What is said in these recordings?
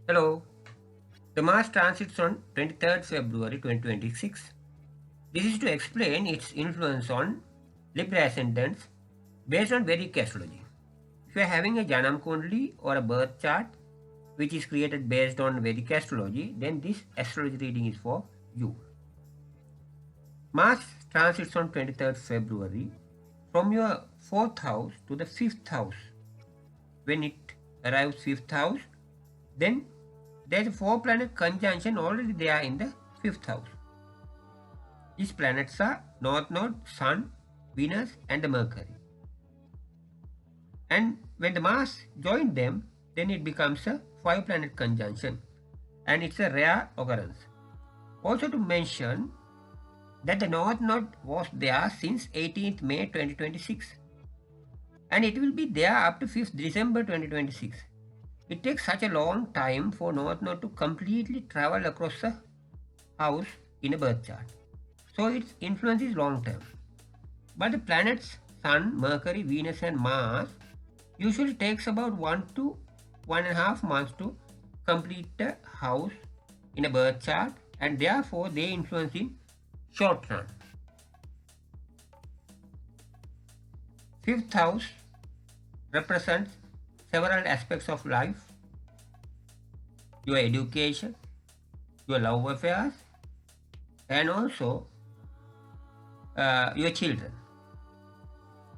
Hello. The Mars transits on 23rd February 2026. This is to explain its influence on Libra ascendants based on Vedic astrology. If you are having a Janam Kundali or a birth chart which is created based on Vedic astrology, then this astrology reading is for you. Mars transits on 23rd February from your 4th house to the 5th house. When it arrives 5th house, then there's a 4 planet conjunction already there in the 5th house. These planets are North Node, Sun, Venus and the Mercury. And when the Mars joins them, then it becomes a 5 planet conjunction and it's a rare occurrence. Also to mention that the North Node was there since 18th May 2026 and it will be there up to 5th December 2026. It takes such a long time for North Node to completely travel across the house in a birth chart. So its influence is long term. But the planets Sun, Mercury, Venus and Mars usually takes about 1 to 1.5 months to complete the house in a birth chart and therefore they influence in short run. 5th house represents several aspects of life, your education, your love affairs and also your children.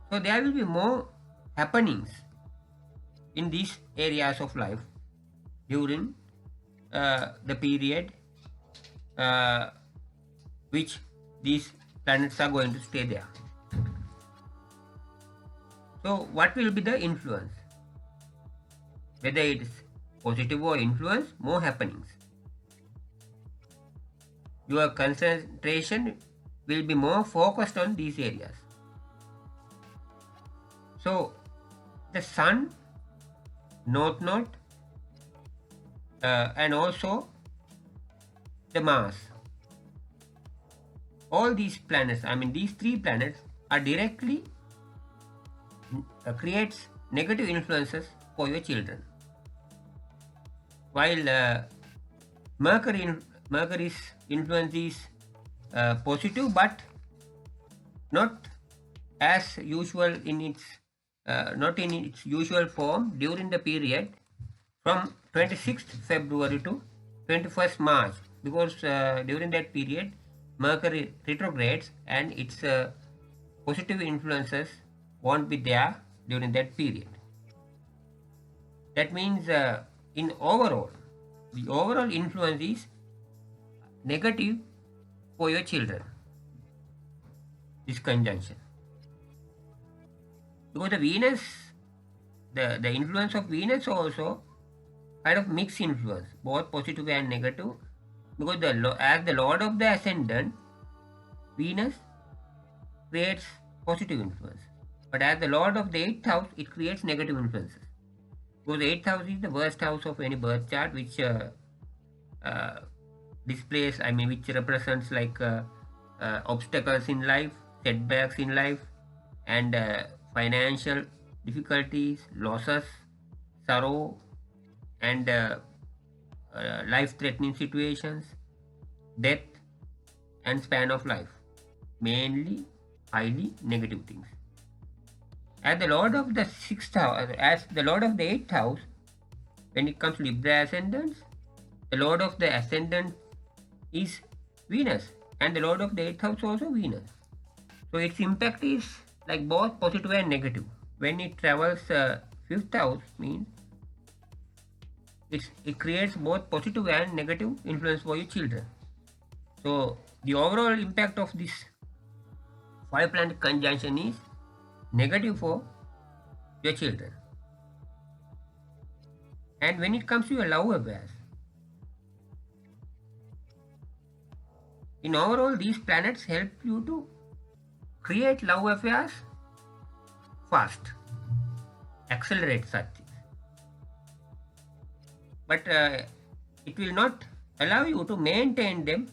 So there will be more happenings in these areas of life during the period which these planets are going to stay there. So what will be the influence? Whether it is positive or influence, more happenings. Your concentration will be more focused on these areas. So the Sun, North Node and also the Mars. All these planets, these 3 planets are directly creates negative influences for your children. While Mercury's influence is positive, but not as usual in its not in its usual form during the period from 26th February to 21st March, because during that period Mercury retrogrades and its positive influences won't be there during that period. That means in overall, the overall influence is negative for your children, this conjunction. Because the Venus, the influence of Venus also kind of mixed influence, both positive and negative, because as the Lord of the Ascendant, Venus creates positive influence. But as the Lord of the 8th house, it creates negative influences. Because the 8th house is the worst house of any birth chart, which displays, which represents like obstacles in life, setbacks in life, and financial difficulties, losses, sorrow, and life-threatening situations, death, and span of life. Mainly, highly negative things. As the Lord of the 6th house, as the Lord of the 8th house, when it comes to Libra ascendants, the Lord of the ascendant is Venus, and the Lord of the 8th house also Venus. So its impact is like both positive and negative. When it travels 5th house, means it creates both positive and negative influence for your children. So the overall impact of this 5-planet conjunction is negative for your children. And when it comes to your love affairs, in overall, these planets help you to create love affairs fast, accelerate such things. But it will not allow you to maintain them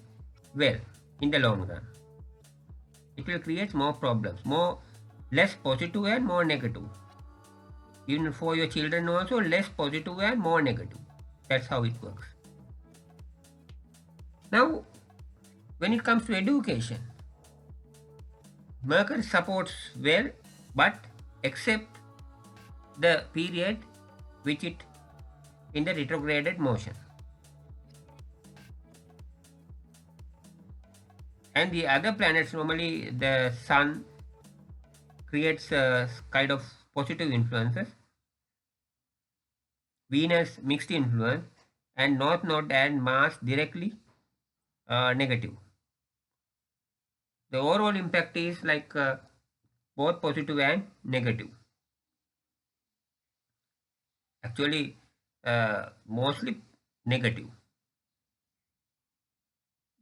well in the long run. It will create more problems, less positive and more negative. Even for your children also, less positive and more negative. That's how it works. Now, when it comes to education, Mercury supports well, but except the period which it in the retrograded motion. And the other planets, normally the Sun creates a kind of positive influences, Venus mixed influence, and North Node and Mars directly negative. The overall impact is like both positive and negative. Actually, mostly negative,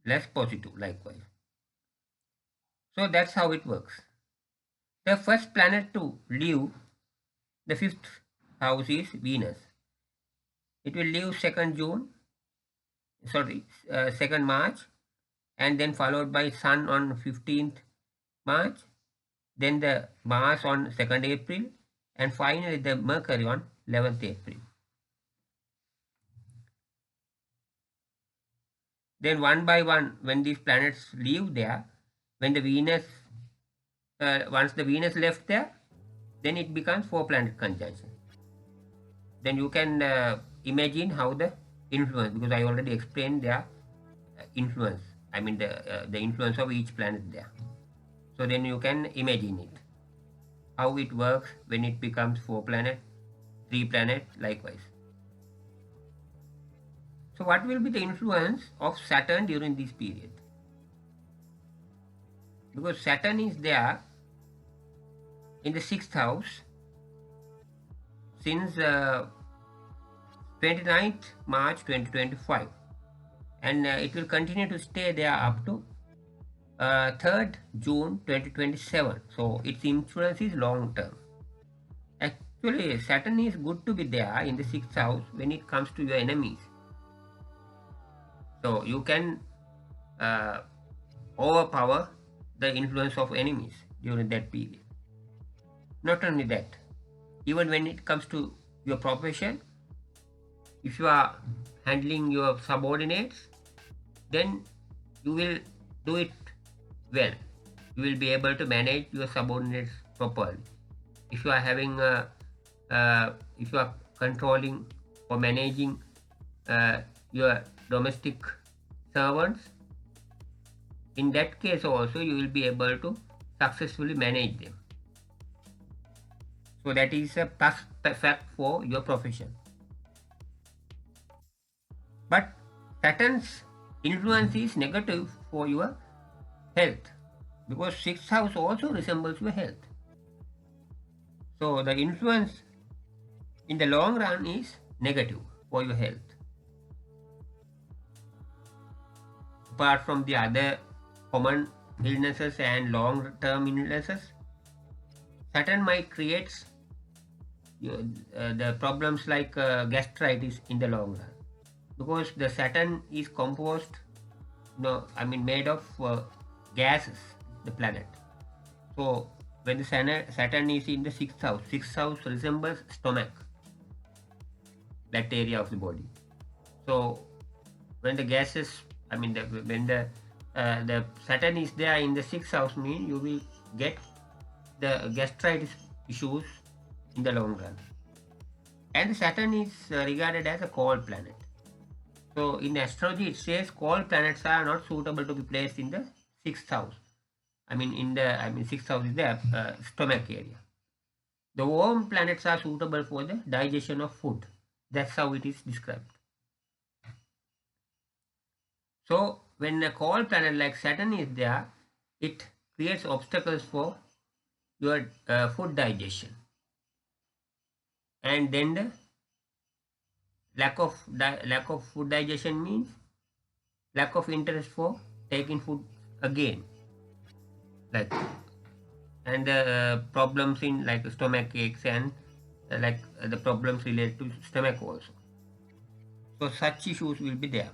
less positive likewise. So that's how it works. The first planet to leave the fifth house is Venus. It will leave 2nd June, 2nd March, and then followed by Sun on 15th March, then the Mars on 2nd April, and finally the Mercury on 11th April. Then one by one, when these planets leave there, when the Venus, once the Venus left there, then it becomes 4-planet conjunction. Then you can imagine how the influence, because I already explained their influence. I mean the influence of each planet there. So then you can imagine it, how it works when it becomes 4-planet, 3-planet, likewise. So what will be the influence of Saturn during this period? Because Saturn is there in the 6th house since 29th March 2025, and it will continue to stay there up to 3rd June 2027. So its influence is long term. Actually, Saturn is good to be there in the 6th house when it comes to your enemies. So you can overpower the influence of enemies during that period. Not only that, even when it comes to your profession, if you are handling your subordinates, then you will do it well. You will be able to manage your subordinates properly. If you are having if you are controlling or managing your domestic servants, in that case also you will be able to successfully manage them. So that is a plus fact for your profession. But Saturn's influence is negative for your health, because 6th house also resembles your health. So the influence in the long run is negative for your health. Apart from the other common illnesses and long-term illnesses, Saturn might create the problems like gastritis in the long run, because the Saturn is composed, made of gases, the planet. So when the Saturn is in the 6th house resembles stomach, that area of the body. So when the gases, when the Saturn is there in the 6th house, means you will get the gastritis issues in the long run. And Saturn is regarded as a cold planet. So in astrology it says cold planets are not suitable to be placed in the 6th house. 6th house is the stomach area. The warm planets are suitable for the digestion of food. That's how it is described. So when a cold planet like Saturn is there, it creates obstacles for your food digestion. And then the lack of food digestion means lack of interest for taking food again, and the problems in like stomach aches and the problems related to stomach also. So such issues will be there.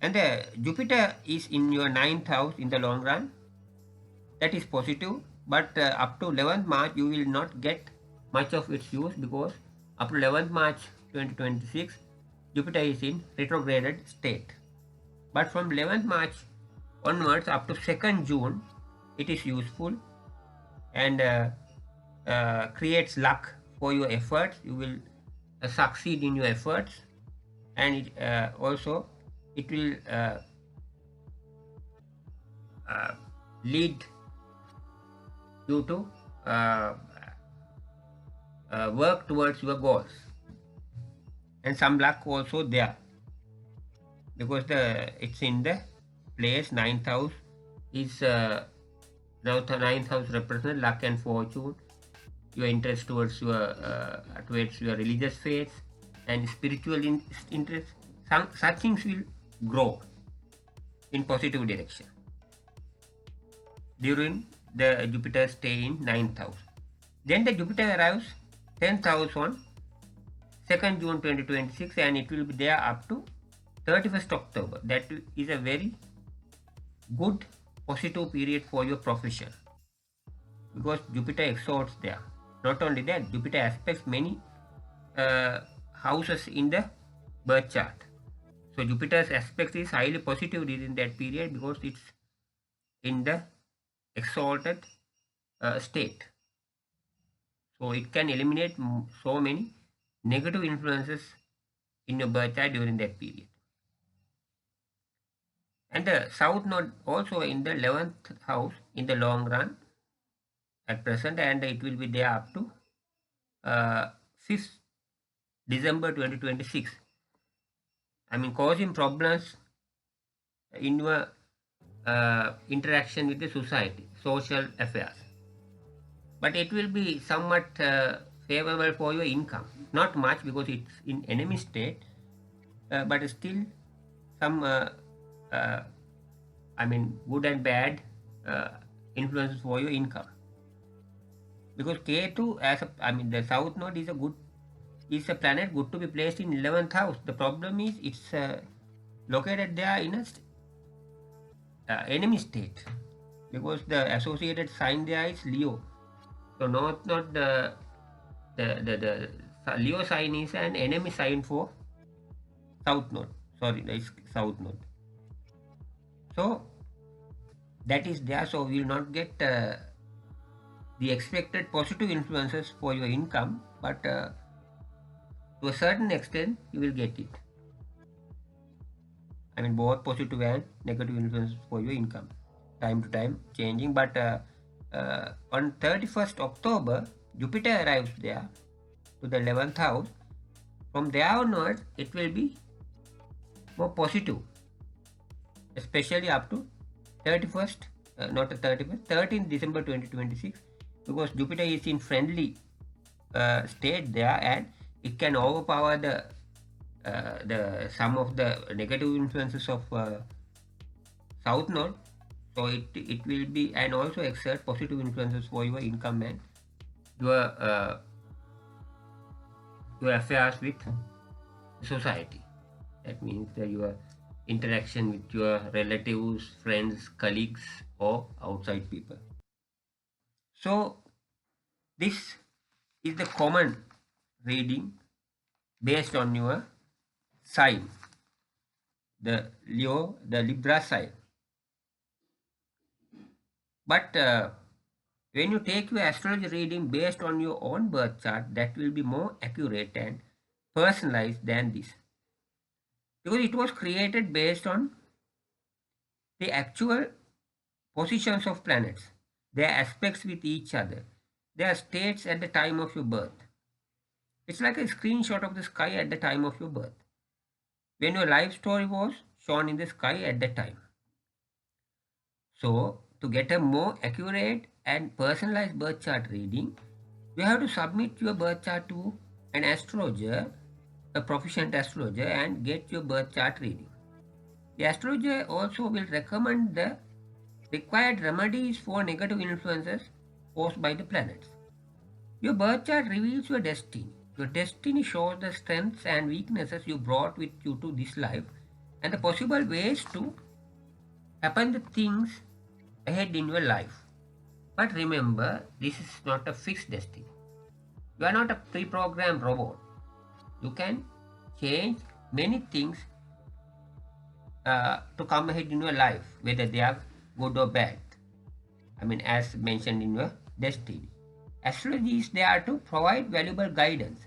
And the Jupiter is in your 9th house in the long run. That is positive, but up to 11th March you will not get much of its use, because up to 11th March 2026, Jupiter is in retrograded state. But from 11th March onwards up to 2nd June, it is useful and creates luck for your efforts. You will succeed in your efforts, and it also it will lead you to work towards your goals, and some luck also there, because it's in the place 9th house is now the 9th house represents luck and fortune, your interest towards your religious faith and spiritual interest. Such things will grow in positive direction during the Jupiter stay in 9th house. Then the Jupiter arrives 10th house on 2nd June 2026, and it will be there up to 31st October. That is a very good positive period for your profession, because Jupiter exalts there. Not only that, Jupiter aspects many houses in the birth chart. So Jupiter's aspect is highly positive during that period because it's in the exalted state. So it can eliminate so many negative influences in your birth chart during that period. And the South Node also in the 11th house in the long run at present, and it will be there up to 5th December 2026. I mean, causing problems in your interaction with the society, social affairs. But it will be somewhat favorable for your income. Not much because it's in enemy state, but still some good and bad influences for your income. Because Ketu, the South Node is a planet good to be placed in 11th house. The problem is it's located there in a enemy state, because the associated sign there is Leo. So not the Leo sign is an enemy sign for South Node. Sorry, it's South Node. So that is there. So we will not get the expected positive influences for your income, but to a certain extent you will get it. I mean, both positive and negative influences for your income, time to time changing. But on 31st October, Jupiter arrives there to the 11th house. From there onwards, it will be more positive, especially up to 13th December 2026, because Jupiter is in friendly state there, and it can overpower the some of the negative influences of South Node. So it will be, and also exert positive influences for your income and your affairs with society. That means that your interaction with your relatives, friends, colleagues, or outside people. So this is the common reading based on your sign, the Libra sign. But when you take your astrology reading based on your own birth chart, that will be more accurate and personalized than this, because it was created based on the actual positions of planets, their aspects with each other, their states at the time of your birth. It's like a screenshot of the sky at the time of your birth, when your life story was shown in the sky at that time. So to get a more accurate and personalized birth chart reading, you have to submit your birth chart to an astrologer, a proficient astrologer, and get your birth chart reading. The astrologer also will recommend the required remedies for negative influences caused by the planets. Your birth chart reveals your destiny. Your destiny shows the strengths and weaknesses you brought with you to this life, and the possible ways to happen the things ahead in your life. But remember, this is not a fixed destiny. You are not a pre-programmed robot. You can change many things to come ahead in your life, whether they are good or bad. I mean, as mentioned in your destiny. Astrology is there to provide valuable guidance.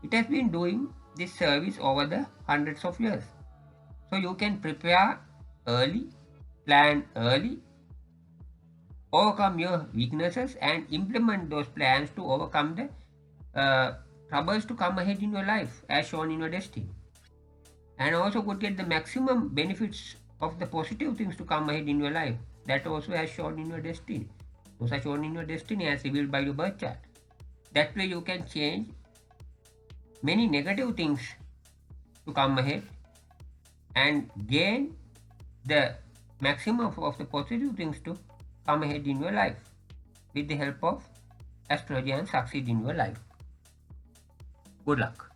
It has been doing this service over the hundreds of years. So you can prepare early, plan early, overcome your weaknesses, and implement those plans to overcome the troubles to come ahead in your life as shown in your destiny. And also could get the maximum benefits of the positive things to come ahead in your life. That also as shown in your destiny. Those are shown in your destiny as revealed by your birth chart. That way you can change many negative things to come ahead and gain the maximum of the positive things to come ahead in your life with the help of astrology and succeed in your life. Good luck.